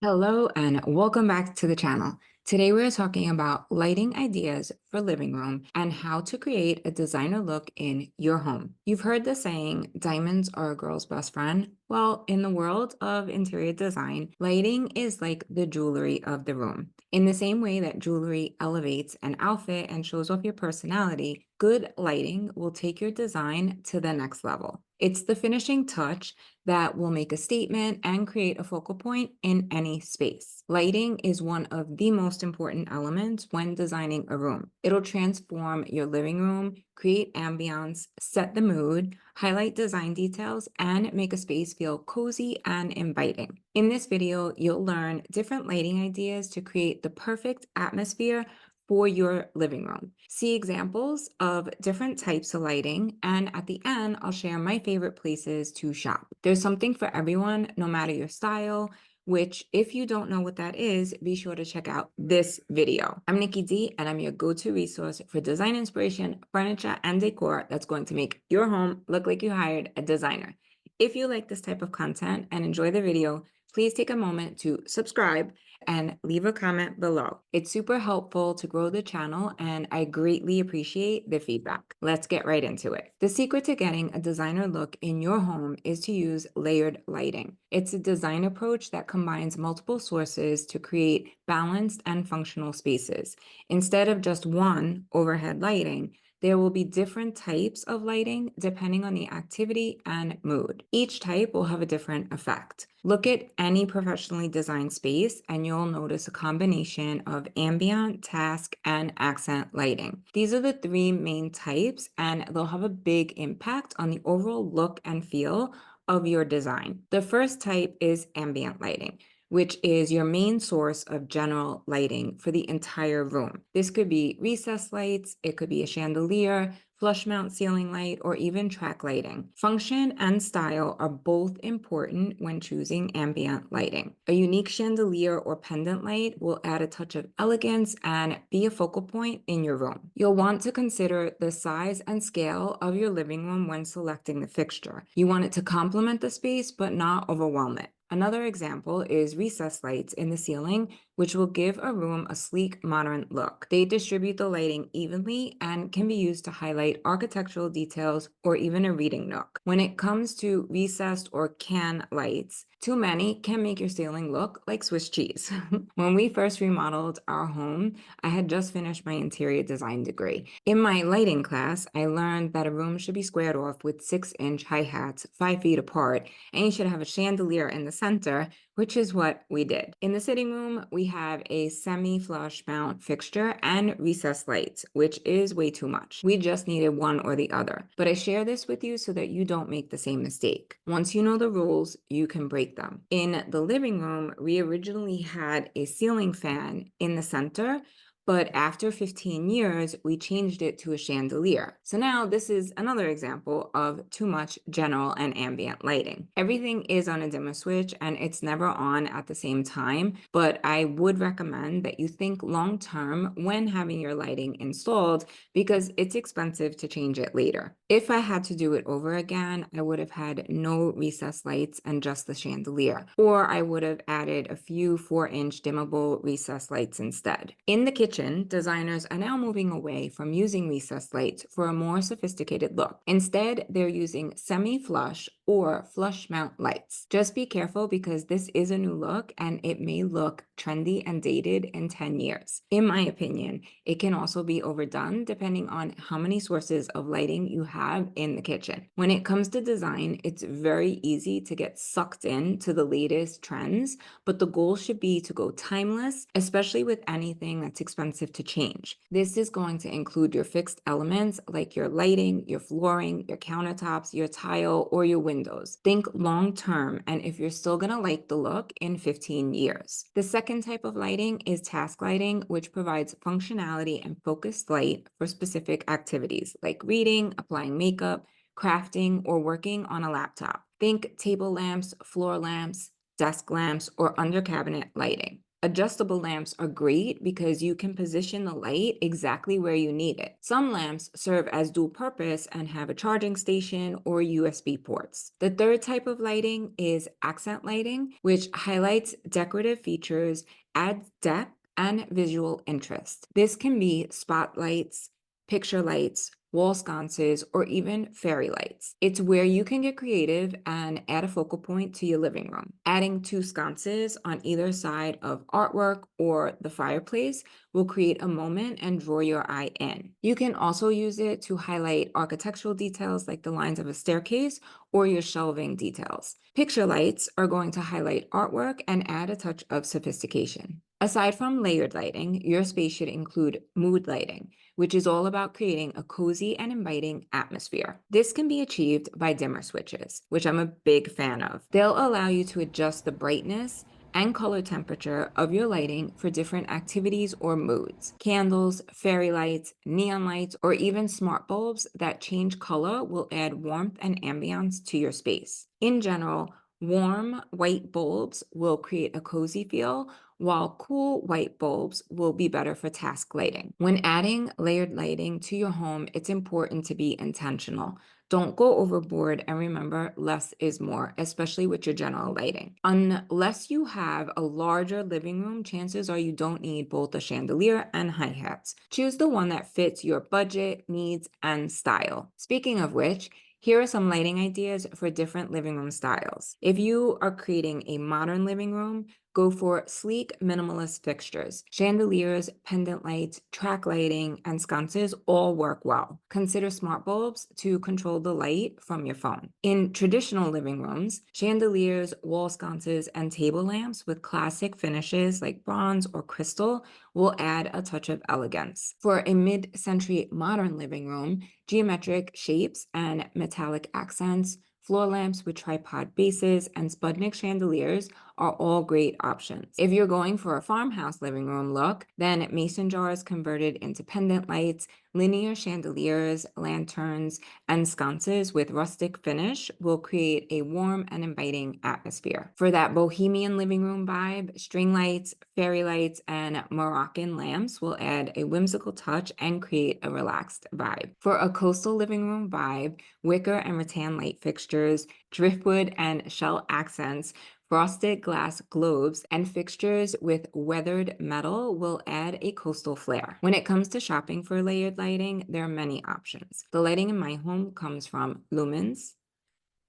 Hello and welcome back to the channel. Today we're talking about lighting ideas for living room and how to create a designer look in your home. You've heard the saying, diamonds are a girl's best friend. Well, in the world of interior design, lighting is like the jewelry of the room. In the same way that jewelry elevates an outfit and shows off your personality, good lighting will take your design to the next level. It's the finishing touch that will make a statement and create a focal point in any space. Lighting is one of the most important elements when designing a room. It'll transform your living room, create ambiance, set the mood, highlight design details, and make a space feel cozy and inviting. In this video, you'll learn different lighting ideas to create the perfect atmosphere for your living room. See examples of different types of lighting, and at the end, I'll share my favorite places to shop. There's something for everyone, no matter your style, which if you don't know what that is, be sure to check out this video. I'm Nikki D, and I'm your go-to resource for design inspiration, furniture, and decor that's going to make your home look like you hired a designer. If you like this type of content and enjoy the video, please take a moment to subscribe and leave a comment below. It's super helpful to grow the channel, and I greatly appreciate the feedback. Let's get right into it. The secret to getting a designer look in your home is to use layered lighting. It's a design approach that combines multiple sources to create balanced and functional spaces. Instead of just one overhead lighting, there will be different types of lighting depending on the activity and mood. Each type will have a different effect. Look at any professionally designed space and you'll notice a combination of ambient, task, and accent lighting. These are the three main types, and they'll have a big impact on the overall look and feel of your design. The first type is ambient lighting, which is your main source of general lighting for the entire room. This could be recessed lights, it could be a chandelier, flush mount ceiling light, or even track lighting. Function and style are both important when choosing ambient lighting. A unique chandelier or pendant light will add a touch of elegance and be a focal point in your room. You'll want to consider the size and scale of your living room when selecting the fixture. You want it to complement the space, but not overwhelm it. Another example is recessed lights in the ceiling, which will give a room a sleek, modern look. They distribute the lighting evenly and can be used to highlight architectural details or even a reading nook. When it comes to recessed or can lights, too many can make your ceiling look like Swiss cheese. When we first remodeled our home, I had just finished my interior design degree. In my lighting class, I learned that a room should be squared off with 6-inch high hats, 5 feet apart, and you should have a chandelier in the center, which is what we did. In the sitting room, we have a semi-flush mount fixture and recessed lights, which is way too much. We just needed one or the other. But I share this with you so that you don't make the same mistake. Once you know the rules, you can break them. In the living room, we originally had a ceiling fan in the center, but after 15 years, we changed it to a chandelier. So now this is another example of too much general and ambient lighting. Everything is on a dimmer switch and it's never on at the same time, but I would recommend that you think long-term when having your lighting installed because it's expensive to change it later. If I had to do it over again, I would have had no recessed lights and just the chandelier, or I would have added a few 4-inch dimmable recessed lights instead. In the kitchen, designers are now moving away from using recessed lights for a more sophisticated look. Instead, they're using semi-flush or flush mount lights. Just be careful because this is a new look and it may look trendy and dated in 10 years. In my opinion, it can also be overdone depending on how many sources of lighting you have in the kitchen. When it comes to design, it's very easy to get sucked into the latest trends, but the goal should be to go timeless, especially with anything that's expensive to change. This is going to include your fixed elements like your lighting, your flooring, your countertops, your tile, or your windows. Think long term and if you're still gonna like the look in 15 years. The second type of lighting is task lighting, which provides functionality and focused light for specific activities like reading, applying makeup, crafting, or working on a laptop. Think table lamps, floor lamps, desk lamps, or under cabinet lighting. Adjustable lamps are great because you can position the light exactly where you need it. Some lamps serve as dual purpose and have a charging station or USB ports. The third type of lighting is accent lighting, which highlights decorative features, adds depth, and visual interest. This can be spotlights, picture lights, wall sconces, or even fairy lights. It's where you can get creative and add a focal point to your living room. Adding two sconces on either side of artwork or the fireplace will create a moment and draw your eye in. You can also use it to highlight architectural details like the lines of a staircase or your shelving details. Picture lights are going to highlight artwork and add a touch of sophistication. Aside from layered lighting, your space should include mood lighting, which is all about creating a cozy and inviting atmosphere. This can be achieved by dimmer switches, which I'm a big fan of. They'll allow you to adjust the brightness and color temperature of your lighting for different activities or moods. Candles, fairy lights, neon lights, or even smart bulbs that change color will add warmth and ambiance to your space. In general, warm white bulbs will create a cozy feel, while cool white bulbs will be better for task lighting. When adding layered lighting to your home, it's important to be intentional. Don't go overboard, and remember, less is more, especially with your general lighting. Unless you have a larger living room, chances are you don't need both a chandelier and hi-hats. Choose the one that fits your budget, needs, and style. Speaking of which, here are some lighting ideas for different living room styles. If you are creating a modern living room, go for sleek, minimalist fixtures. Chandeliers, pendant lights, track lighting, and sconces all work well. Consider smart bulbs to control the light from your phone. In traditional living rooms, chandeliers, wall sconces, and table lamps with classic finishes like bronze or crystal will add a touch of elegance. For a mid-century modern living room, geometric shapes and metallic accents, floor lamps with tripod bases, and Sputnik chandeliers are all great options. If you're going for a farmhouse living room look, then mason jars converted into pendant lights, linear chandeliers, lanterns, and sconces with rustic finish will create a warm and inviting atmosphere. For that bohemian living room vibe, string lights, fairy lights, and Moroccan lamps will add a whimsical touch and create a relaxed vibe. For a coastal living room vibe, wicker and rattan light fixtures, driftwood and shell accents, frosted glass globes, and fixtures with weathered metal will add a coastal flair. When it comes to shopping for layered lighting, there are many options. The lighting in my home comes from Lumens,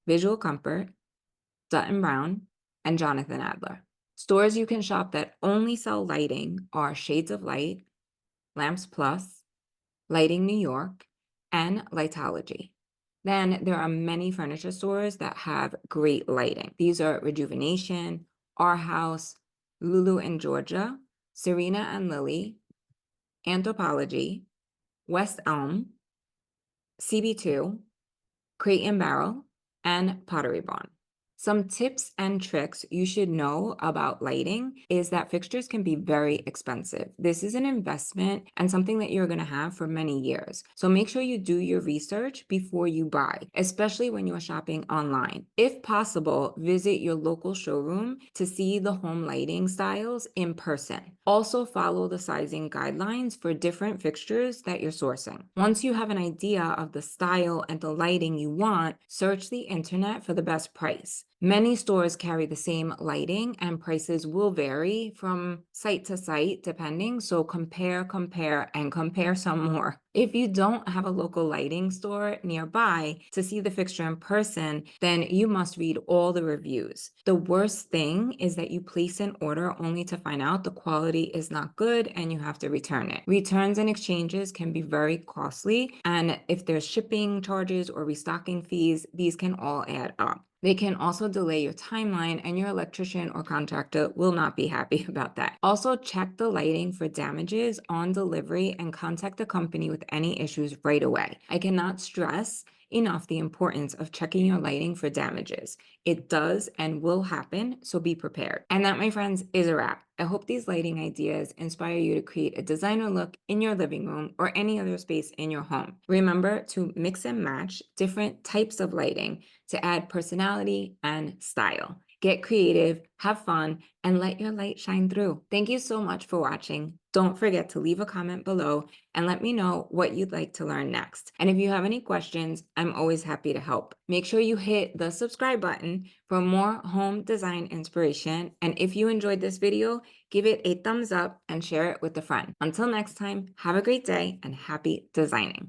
Visual Comfort, Dutton Brown, and Jonathan Adler. Stores you can shop that only sell lighting are Shades of Light, Lamps Plus, Lighting New York, and Lightology. Then there are many furniture stores that have great lighting. These are Rejuvenation, Our House, Lulu in Georgia, Serena and Lily, Anthropology, West Elm, CB2, Crate and Barrel, and Pottery Barn. Some tips and tricks you should know about lighting is that fixtures can be very expensive. This is an investment and something that you're going to have for many years. So make sure you do your research before you buy, especially when you're shopping online. If possible, visit your local showroom to see the home lighting styles in person. Also follow the sizing guidelines for different fixtures that you're sourcing. Once you have an idea of the style and the lighting you want, search the internet for the best price. Many stores carry the same lighting and prices will vary from site to site depending, so compare, and compare some more. If you don't have a local lighting store nearby to see the fixture in person, then you must read all the reviews. The worst thing is that you place an order only to find out the quality is not good and you have to return it. Returns and exchanges can be very costly, and if there's shipping charges or restocking fees, these can all add up. They can also delay your timeline, and your electrician or contractor will not be happy about that. Also, check the lighting for damages on delivery and contact the company with any issues right away. I cannot stress enough the importance of checking your lighting for damages. It does and will happen, so be prepared. And that, my friends, is a wrap. I hope these lighting ideas inspire you to create a designer look in your living room or any other space in your home. Remember to mix and match different types of lighting to add personality and style. Get creative, have fun, and let your light shine through. Thank you so much for watching. Don't forget to leave a comment below and let me know what you'd like to learn next. And if you have any questions, I'm always happy to help. Make sure you hit the subscribe button for more home design inspiration. And if you enjoyed this video, give it a thumbs up and share it with a friend. Until next time, have a great day and happy designing.